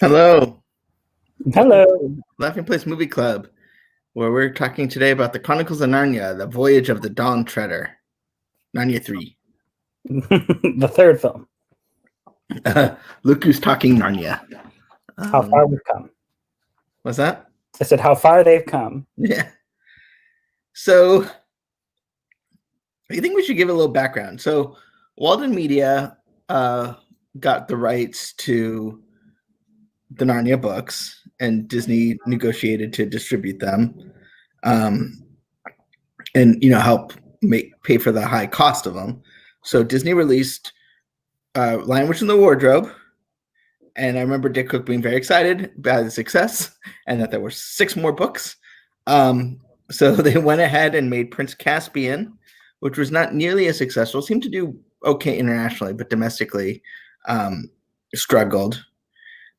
Hello, welcome Hello, to Laughing Place Movie Club, where we're talking today about the Chronicles of Narnia, the Voyage of the Dawn Treader, Narnia 3. the third film. Look who's talking Narnia. How far we've come. What's that? I said how far they've come. Yeah. So, I think we should give a little background. So, Walden Media got the rights to the Narnia books, and Disney negotiated to distribute them, um, and help pay for the high cost of them. So Disney released Lion, Witch, and the Wardrobe, and I remember Dick Cook being very excited about the success and that there were 6 more books. So they went ahead and made Prince Caspian, which was not nearly as successful. Seemed to do okay internationally, but domestically struggled.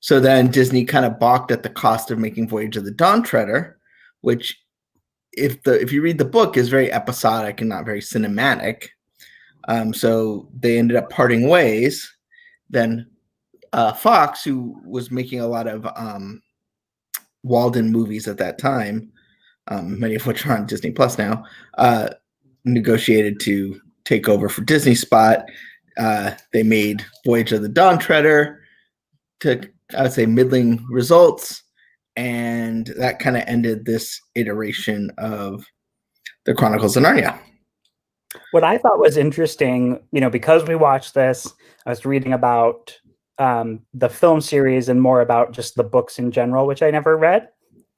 So then Disney kind of balked at the cost of making Voyage of the Dawn Treader, which, if you read the book, is very episodic and not very cinematic. So they ended up parting ways. Then Fox, who was making a lot of Walden movies at that time, many of which are on Disney Plus now, negotiated to take over for Disney spot. They made Voyage of the Dawn Treader, took, I would say, middling results, and that kind of ended this iteration of the Chronicles of Narnia. What I thought was interesting, because we watched this, I was reading about the film series and more about just the books in general, which I never read.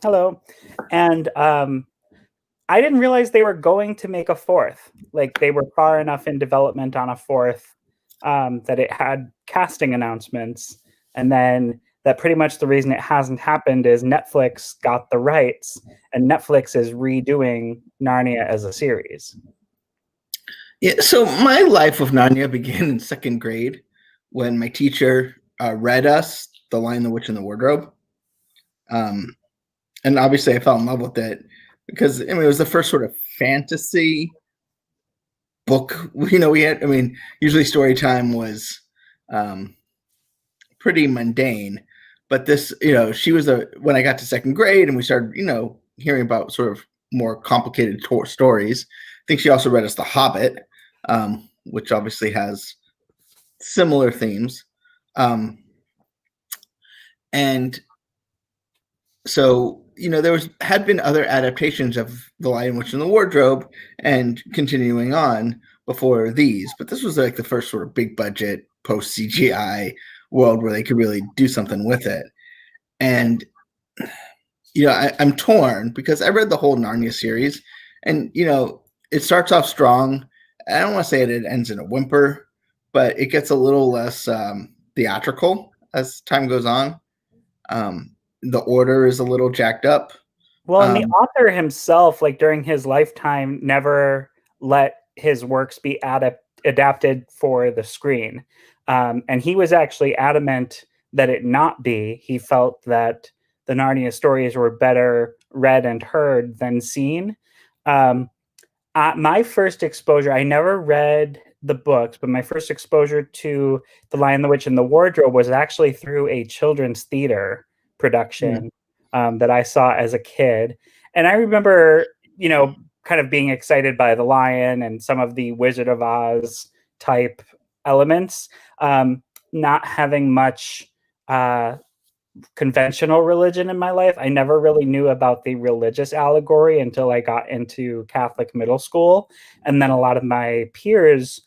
Hello. And I didn't realize they were going to make a 4th. Like, they were far enough in development on a 4th that it had casting announcements. And then that pretty much the reason it hasn't happened is Netflix got the rights, and Netflix is redoing Narnia as a series. Yeah, so my life with Narnia began in 2nd grade when my teacher read us The Lion, the Witch, and the Wardrobe. And obviously I fell in love with it because, it was the first sort of fantasy book we had. Usually story time was pretty mundane, but this, she was when I got to 2nd grade and we started, hearing about sort of more complicated stories. I think she also read us The Hobbit, which obviously has similar themes. And so, there had been other adaptations of The Lion, Witch, and the Wardrobe and continuing on before these, but this was like the first sort of big budget post CGI world where they could really do something with it. And I'm torn because I read the whole Narnia series, and it starts off strong. I don't want to say it ends in a whimper, but it gets a little less theatrical as time goes on. The order is a little jacked up. Well, and the author himself, like during his lifetime, never let his works be adapted for the screen. And he was actually adamant that it not be. He felt that the Narnia stories were better read and heard than seen. My first exposure, I never read the books, but my first exposure to The Lion, the Witch, and the Wardrobe was actually through a children's theater production that I saw as a kid. And I remember, kind of being excited by the lion and some of the Wizard of Oz type elements, not having much conventional religion in my life. I never really knew about the religious allegory until I got into Catholic middle school. And then a lot of my peers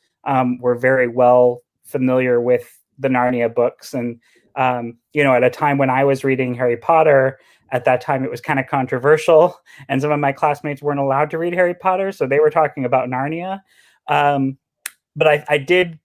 were very well familiar with the Narnia books. And, at a time when I was reading Harry Potter, at that time it was kind of controversial. And some of my classmates weren't allowed to read Harry Potter. So they were talking about Narnia. But I did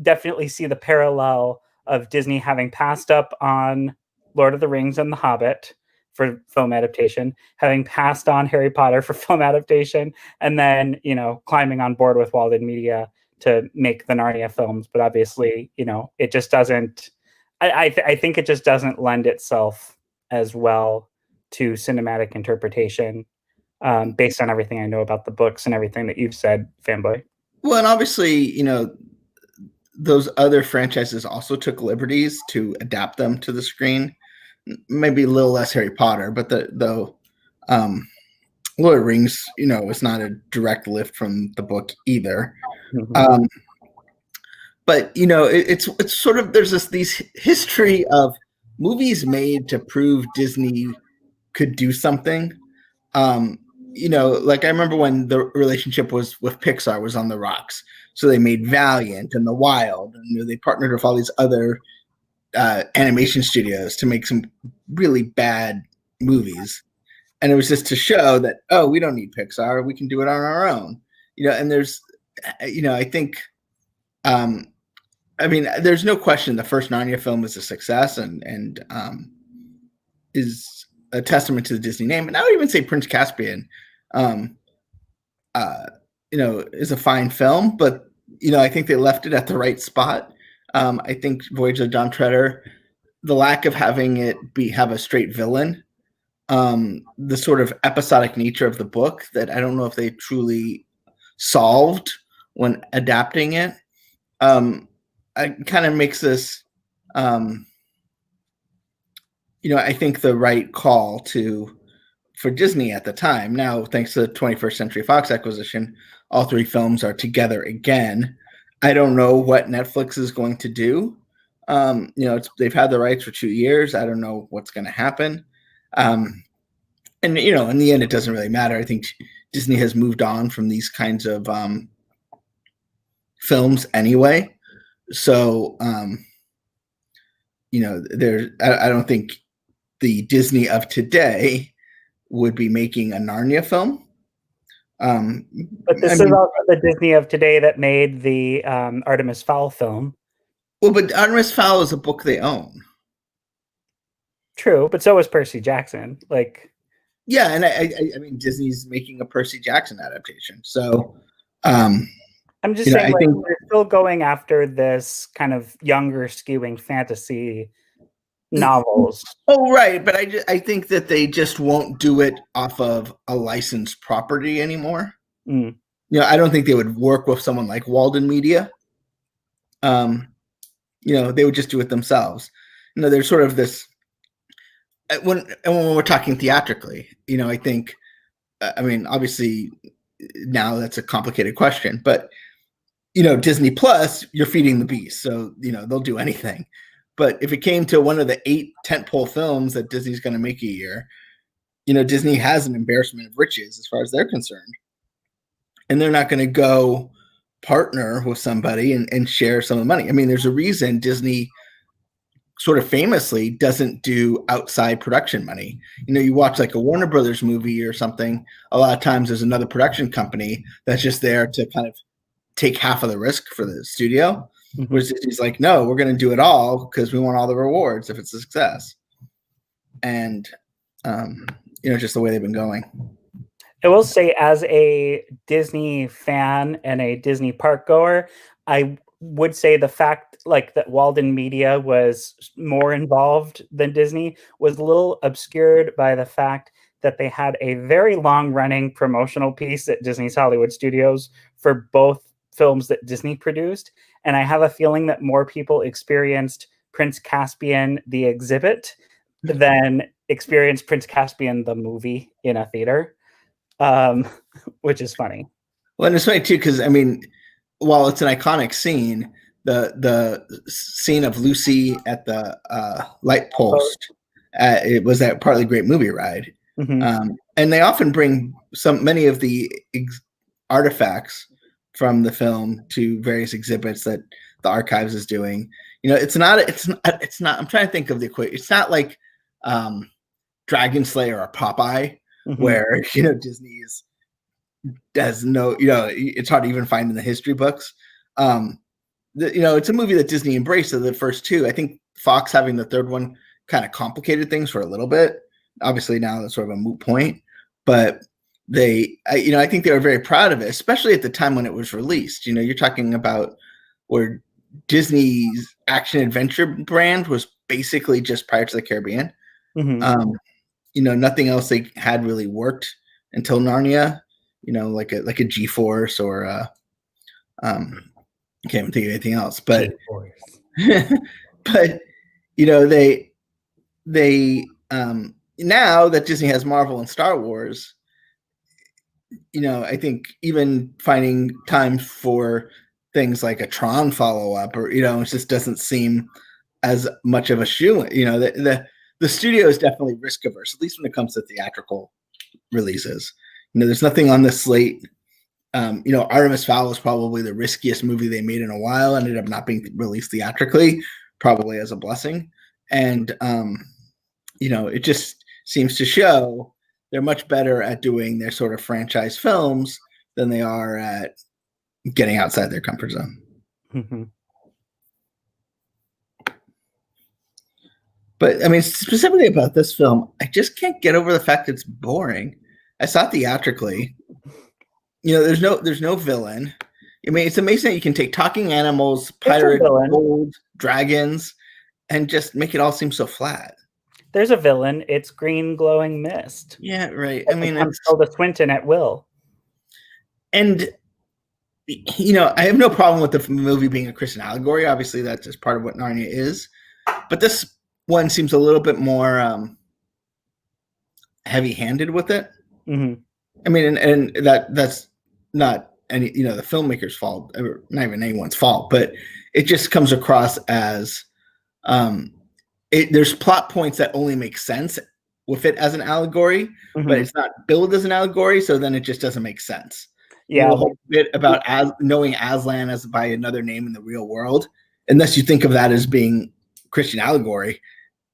definitely see the parallel of Disney having passed up on Lord of the Rings and The Hobbit for film adaptation, having passed on Harry Potter for film adaptation, and then, climbing on board with Walden Media to make the Narnia films. But obviously, it just doesn't, I think it just doesn't lend itself as well to cinematic interpretation, based on everything I know about the books and everything that you've said, Fanboy. Well, and obviously, those other franchises also took liberties to adapt them to the screen. maybe a little less Harry Potter, but the Lord of the Rings, is not a direct lift from the book either. Mhm. But it's sort of, there's these history of movies made to prove Disney could do something. Like I remember when the relationship was with Pixar was on the rocks. So they made Valiant and The Wild, and they partnered with all these other animation studios to make some really bad movies. And it was just to show that, oh, we don't need Pixar, we can do it on our own. And there's, I think, there's no question the first Narnia film is a success and is a testament to the Disney name. And I would even say Prince Caspian, um, is a fine film, but I think they left it at the right spot. I think Voyage of John Treader, the lack of having it have a straight villain, the sort of episodic nature of the book that I don't know if they truly solved when adapting it. It kind of makes this, I think the right call for Disney at the time. Now, thanks to the 21st Century Fox acquisition, all three films are together again. I don't know what Netflix is going to do. They've had the rights for 2 years. I don't know what's going to happen. And in the end, it doesn't really matter. I think Disney has moved on from these kinds of films anyway. So, I don't think the Disney of today would be making a Narnia film. But this is also the Disney of today that made the Artemis Fowl film. Well, but Artemis Fowl is a book they own. True, but so is Percy Jackson. Yeah, and I mean, Disney's making a Percy Jackson adaptation. So, I'm just saying, I think we're still going after this kind of younger skewing fantasy novels. Oh, right, but I think that they just won't do it off of a licensed property anymore. Mm. I don't think they would work with someone like Walden Media. They would just do it themselves. There's sort of this when we're talking theatrically, I think, obviously now that's a complicated question, but Disney Plus, you're feeding the beast, so they'll do anything. But if it came to one of the 8 tentpole films that Disney's going to make a year, Disney has an embarrassment of riches as far as they're concerned, and they're not going to go partner with somebody and share some of the money. There's a reason Disney sort of famously doesn't do outside production money. You watch like a Warner Brothers movie or something, a lot of times there's another production company that's just there to kind of take half of the risk for the studio. Mm-hmm. Whereas Disney's like, no, we're going to do it all because we want all the rewards if it's a success. And, just the way they've been going. I will say, as a Disney fan and a Disney park goer, I would say the fact that Walden Media was more involved than Disney was a little obscured by the fact that they had a very long running promotional piece at Disney's Hollywood Studios for both films that Disney produced. And I have a feeling that more people experienced Prince Caspian, the exhibit, than experienced Prince Caspian, the movie, in a theater, which is funny. Well, and it's funny too, because while it's an iconic scene, the scene of Lucy at the light post, it was that partly great movie ride. Mm-hmm. And they often bring many of the artifacts from the film to various exhibits that the archives is doing. It's not, I'm trying to think of the equation. It's not like Dragon Slayer or Popeye, mm-hmm. where, Disney does no, it's hard to even find in the history books. It's a movie that Disney embraced of the first 2. I think Fox having the third one kind of complicated things for a little bit. Obviously now that's sort of a moot point, but I think they were very proud of it, especially at the time when it was released. You're talking about where Disney's action adventure brand was basically just Pirates of the Caribbean. Mm-hmm. Nothing else they had really worked until Narnia. Like a G-Force or I can't even think of anything else. But but they now that Disney has Marvel and Star Wars, I think even finding time for things like a Tron follow up, or it just doesn't seem as much of a shoe. The studio is definitely risk averse, at least when it comes to theatrical releases. There's nothing on the slate. Artemis Fowl is probably the riskiest movie they made in a while. Ended up not being released theatrically, probably as a blessing. And it just seems to show they're much better at doing their sort of franchise films than they are at getting outside their comfort zone. Mm-hmm. But I mean, specifically about this film, I just can't get over the fact it's boring. I saw it theatrically. There's no villain. I mean, it's amazing that you can take talking animals, pirates, gold, dragons, and just make it all seem so flat. There's a villain. It's green glowing mist. Yeah, right. I mean, it's Tilda Swinton at will. And I have no problem with the movie being a Christian allegory. Obviously, that's just part of what Narnia is. But this one seems a little bit more heavy-handed with it. Mm-hmm. I mean, and that's not any the filmmaker's fault, or not even anyone's fault, but it just comes across as there's plot points that only make sense with it as an allegory, mm-hmm. but it's not billed as an allegory, so then it just doesn't make sense. Yeah, a whole bit about knowing Aslan as by another name in the real world, unless you think of that as being Christian allegory,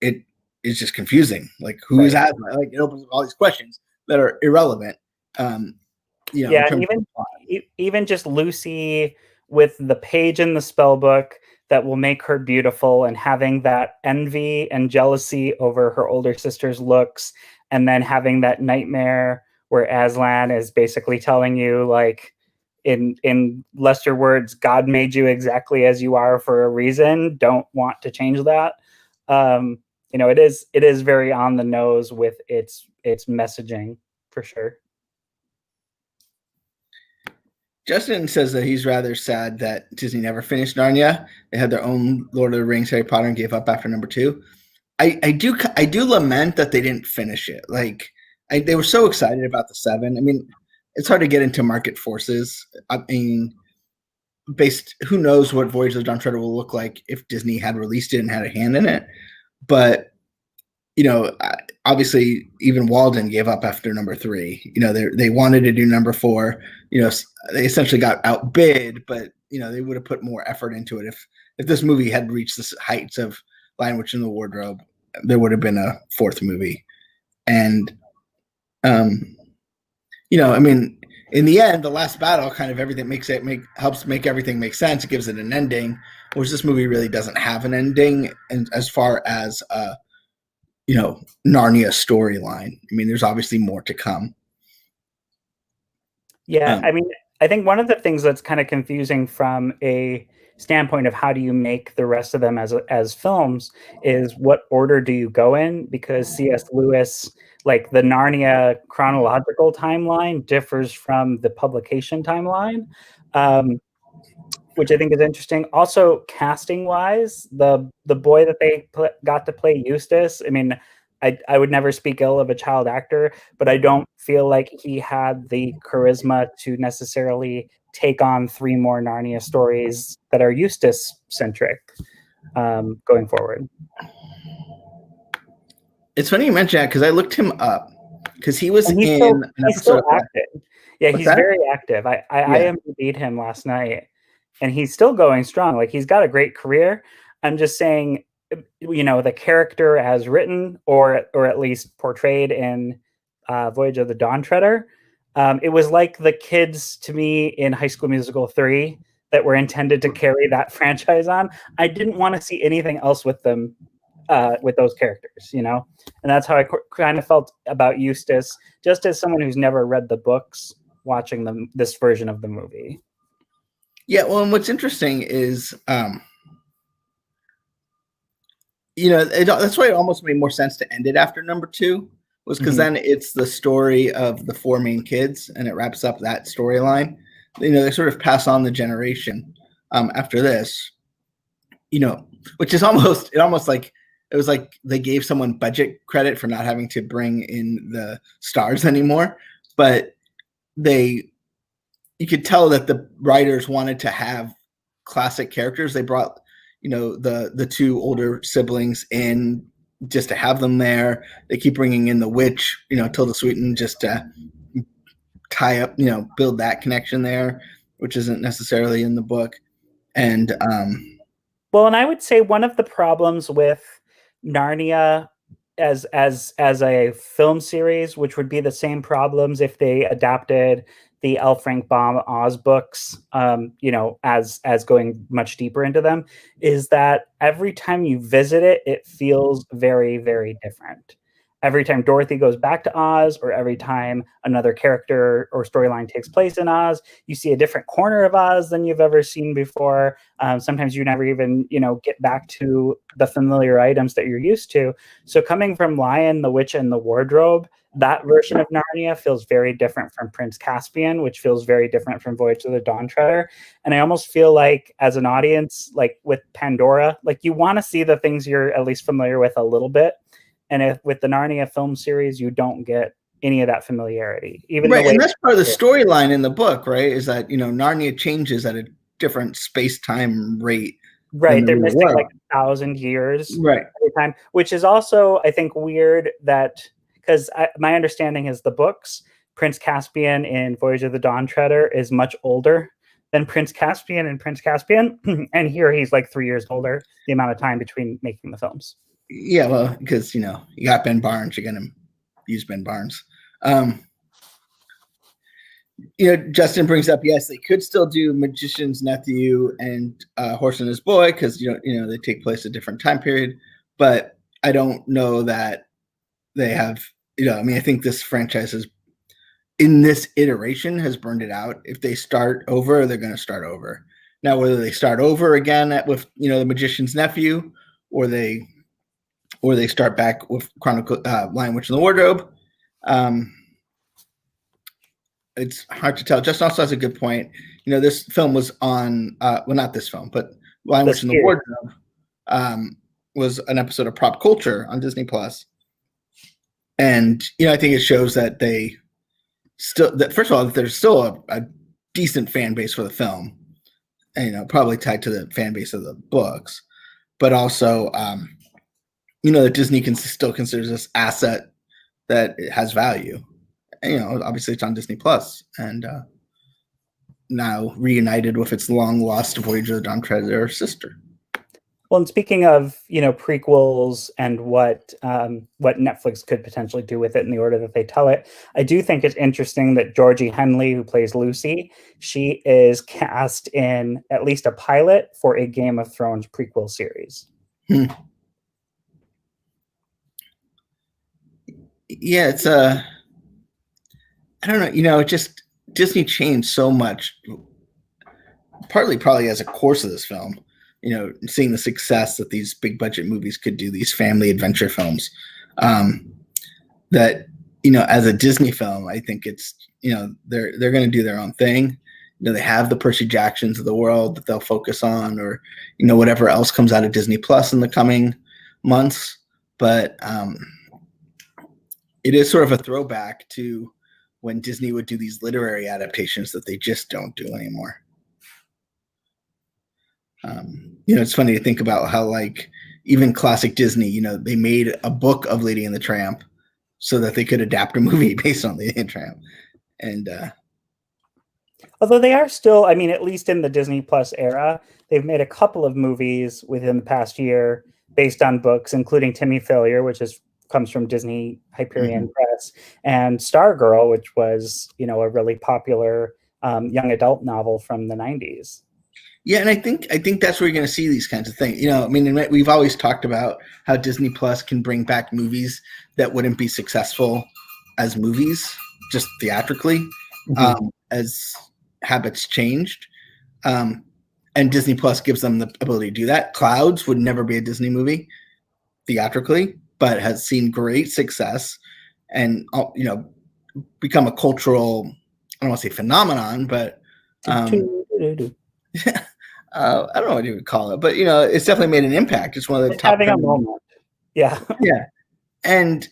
it is just confusing. Like, who is Aslan? Like, it opens up all these questions that are irrelevant. Even just Lucy with the page in the spell book that will make her beautiful, and having that envy and jealousy over her older sister's looks, and then having that nightmare where Aslan is basically telling you, like, in lesser words, God made you exactly as you are for a reason. Don't want to change that. It is very on the nose with its messaging, for sure. Justin says that he's rather sad that Disney never finished Narnia. They had their own Lord of the Rings, Harry Potter, and gave up after number 2. I do lament that they didn't finish it. Like, they were so excited about the 7. I mean, it's hard to get into market forces. I mean, who knows what Voyage of the Dawn Treader will look like if Disney had released it and had a hand in it. But obviously, even Walden gave up after number 3. They wanted to do number 4. They essentially got outbid, but they would have put more effort into it if this movie had reached the heights of Lion, Witch, and the Wardrobe. There would have been a 4th movie, and I mean, in the end, the last battle kind of everything helps make everything make sense. It gives it an ending, which this movie really doesn't have an ending, and as far as Narnia storyline. I mean, there's obviously more to come. Yeah, I mean, I think one of the things that's kind of confusing from a standpoint of how do you make the rest of them as films is what order do you go in? Because C.S. Lewis, like, the Narnia chronological timeline differs from the publication timeline, which I think is interesting. Also, casting wise, the boy that they got to play Eustace, I mean, I would never speak ill of a child actor, but I don't feel like he had the charisma to necessarily take on 3 more Narnia stories that are Eustace centric going forward. It's funny you mention that, because I looked him up, because he was he's still active. Yeah, he's very active. I IMDb'd him last night, and he's still going strong. Like, he's got a great career. I'm just saying, the character as written, or at least portrayed in Voyage of the Dawn Treader, it was like the kids to me in High School Musical 3 that were intended to carry that franchise on. I didn't want to see anything else with them, with those characters, and that's how I kind of felt about Eustace, just as someone who's never read the books watching this version of the movie. Yeah, well, and what's interesting is, that's why it almost made more sense to end it after number 2, was because then it's the story of the 4 main kids, and it wraps up that storyline. They sort of pass on the generation after this, which is almost like it was like they gave someone budget credit for not having to bring in the stars anymore, but you could tell that the writers wanted to have classic characters. They brought, the two older siblings in just to have them there. They keep bringing in the witch, Tilda Swinton, just to tie up, build that connection there, which isn't necessarily in the book. And well, and I would say one of the problems with Narnia as a film series, which would be the same problems if they adapted the L. Frank Baum Oz books, as going much deeper into them, is that every time you visit it, it feels very, very different. Every time Dorothy goes back to Oz, or every time another character or storyline takes place in Oz, you see a different corner of Oz than you've ever seen before. Sometimes you never even, get back to the familiar items that you're used to. So coming from Lion, the Witch, and the Wardrobe, that version of Narnia feels very different from Prince Caspian, which feels very different from Voyage of the Dawn Treader. And I almost feel like, as an audience, like with Pandora, like you want to see the things you're at least familiar with a little bit. And with the Narnia film series, you don't get any of that familiarity. Even right, and that's part of the storyline in the book, right? Is that Narnia changes at a different space-time rate. Right, they're missing like 1,000 years right every time, which is also, I think, weird. That because my understanding is the books, Prince Caspian in Voyage of the Dawn Treader is much older than Prince Caspian in Prince Caspian, and here he's like 3 years older. The amount of time between making the films. Yeah, well, because you got Ben Barnes, you're gonna use Ben Barnes. Justin brings up, yes, they could still do Magician's Nephew and Horse and His Boy, because they take place at a different time period. But I don't know that they have. I think this franchise is, in this iteration, has burned it out. If they start over, they're going to start over. Now, whether they start over again with the Magician's Nephew, or they start back with Lion, Witch, and the Wardrobe. It's hard to tell. Justin also has a good point. This film was on, not this film, but Lion, Witch, and the Wardrobe was an episode of Prop Culture on Disney Plus. And, I think it shows that first of all, that there's still a decent fan base for the film, and, probably tied to the fan base of the books, but also, that Disney still considers this asset that it has value. And, obviously it's on Disney Plus, and now reunited with its long lost Voyage of the Dawn Treader sister. Well, and speaking of prequels and what Netflix could potentially do with it in the order that they tell it, I do think it's interesting that Georgie Henley, who plays Lucy, she is cast in at least a pilot for a Game of Thrones prequel series. Yeah, it's I don't know, just Disney changed so much, partly probably as a course of this film, seeing the success that these big budget movies could do, these family adventure films, that, as a Disney film, I think it's, they're going to do their own thing. They have the Percy Jacksons of the world that they'll focus on, or, whatever else comes out of Disney Plus in the coming months. But it is sort of a throwback to when Disney would do these literary adaptations that they just don't do anymore. It's funny to think about how, like, even classic Disney, they made a book of Lady and the Tramp so that they could adapt a movie based on Lady and the Tramp. And although they are still, at least in the Disney Plus era, they've made a couple of movies within the past year based on books, including Timmy Failure, which comes from Disney Hyperion Press, and Stargirl, which was, a really popular young adult novel from the 90s. Yeah, and I think that's where you're going to see these kinds of things. We've always talked about how Disney Plus can bring back movies that wouldn't be successful as movies, just theatrically, as habits changed. And Disney Plus gives them the ability to do that. Clouds would never be a Disney movie theatrically, but has seen great success and, become a cultural, I don't want to say phenomenon, but I don't know what you would call it, but it's definitely made an impact. It's one of the top having a moment. Yeah. Yeah. And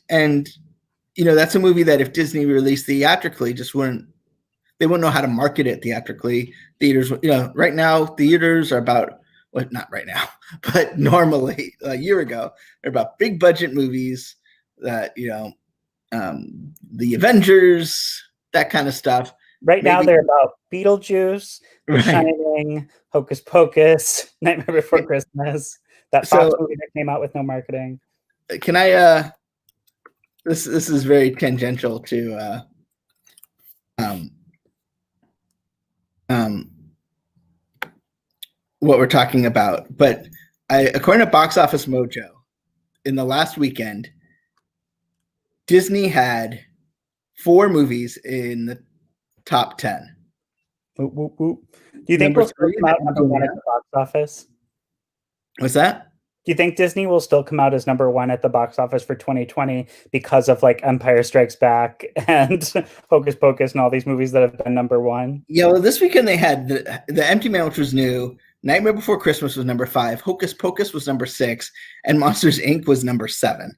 that's a movie that if Disney released theatrically, they wouldn't know how to market it theatrically. Theaters, right now theaters are about, well, not right now, but normally a year ago, they're about big budget movies that, the Avengers, that kind of stuff. Right now Maybe they're about Beetlejuice, The right. Shining, Hocus Pocus, Nightmare Before Yeah. Christmas, that Fox So movie that came out with no marketing. can I this is very tangential to um um what we're talking about, but according to Box Office Mojo, in the last weekend, Disney had 4 movies in the top 10. Whoop, whoop, whoop. Do you think Number we'll still 3 is come out number one at Angelina. the box office? What's that? Do you think Disney will still come out as number one at the box office for 2020 because of like Empire Strikes Back and Hocus Pocus and all these movies that have been number one? Yeah, well, this weekend they had the Empty Man, which was new. Nightmare Before Christmas was number 5. Hocus Pocus was number 6, and Monsters Inc. was number 7.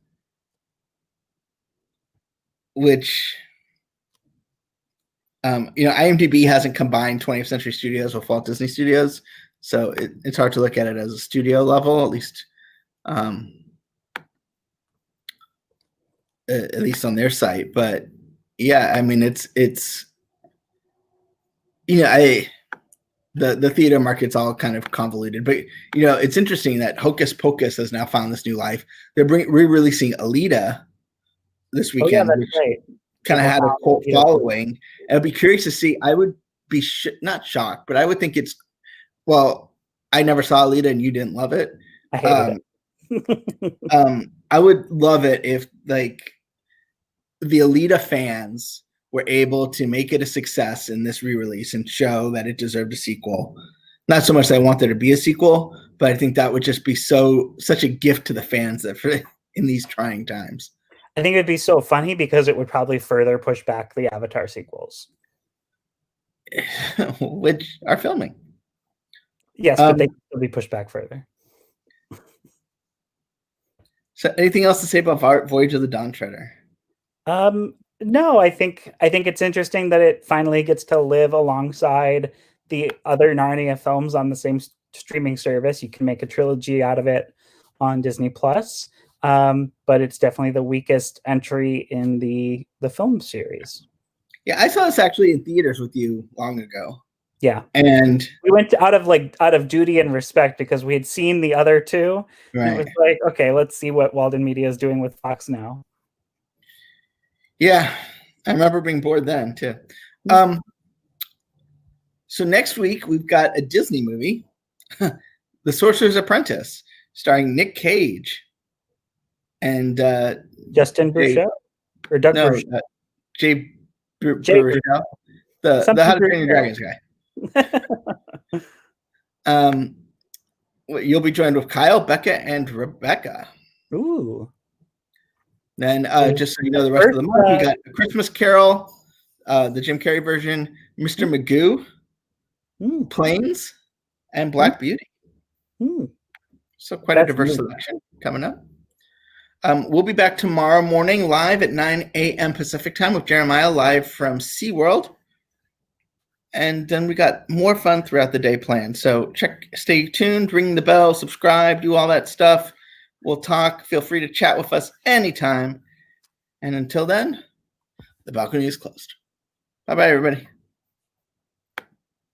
Which, IMDb hasn't combined 20th Century Studios with Walt Disney Studios, so it's hard to look at it as a studio level, at least on their site. But yeah, I mean, it's the theater market's all kind of convoluted, but it's interesting that Hocus Pocus has now found this new life. They're re-releasing Alita this weekend, oh, yeah, that's which right. kind of had a cult Alita. following. And I'd be curious to see. I would be not shocked, but I would think it's, well, I never saw Alita and you didn't love it. I hated it. I would love it if like the Alita fans were able to make it a success in this re-release and show that it deserved a sequel. Not so much that I want there to be a sequel, but I think that would just be such a gift to the fans that in these trying times. I think it'd be so funny because it would probably further push back the Avatar sequels. Which are filming. Yes, but they will be pushed back further. So anything else to say about Voyage of the Dawn Treader? No, I think it's interesting that it finally gets to live alongside the other Narnia films on the same streaming service. You can make a trilogy out of it on Disney Plus. But it's definitely the weakest entry in the film series. Yeah, I saw this actually in theaters with you long ago. Yeah, and we went out of duty and respect because we had seen the other two. Right. And it was like, okay, let's see what Walden Media is doing with Fox now. Yeah, I remember being bored then too. So next week we've got a Disney movie, The Sorcerer's Apprentice, starring Nick Cage and Justin Bruchel or Doug Bruchel. Jay Bruchel, the How to Train Your Dragons guy. You'll be joined with Kyle, Becca, and Rebecca. Ooh. Then just so you know, the rest of the month we got A Christmas Carol, the Jim Carrey version, Mr. Magoo, Planes, and Black Beauty. So quite a diverse selection coming up. We'll be back tomorrow morning live at 9 a.m. Pacific time with Jeremiah live from SeaWorld. And then we got more fun throughout the day planned. So stay tuned, ring the bell, subscribe, do all that stuff. We'll talk. Feel free to chat with us anytime. And until then, the balcony is closed. Bye-bye, everybody.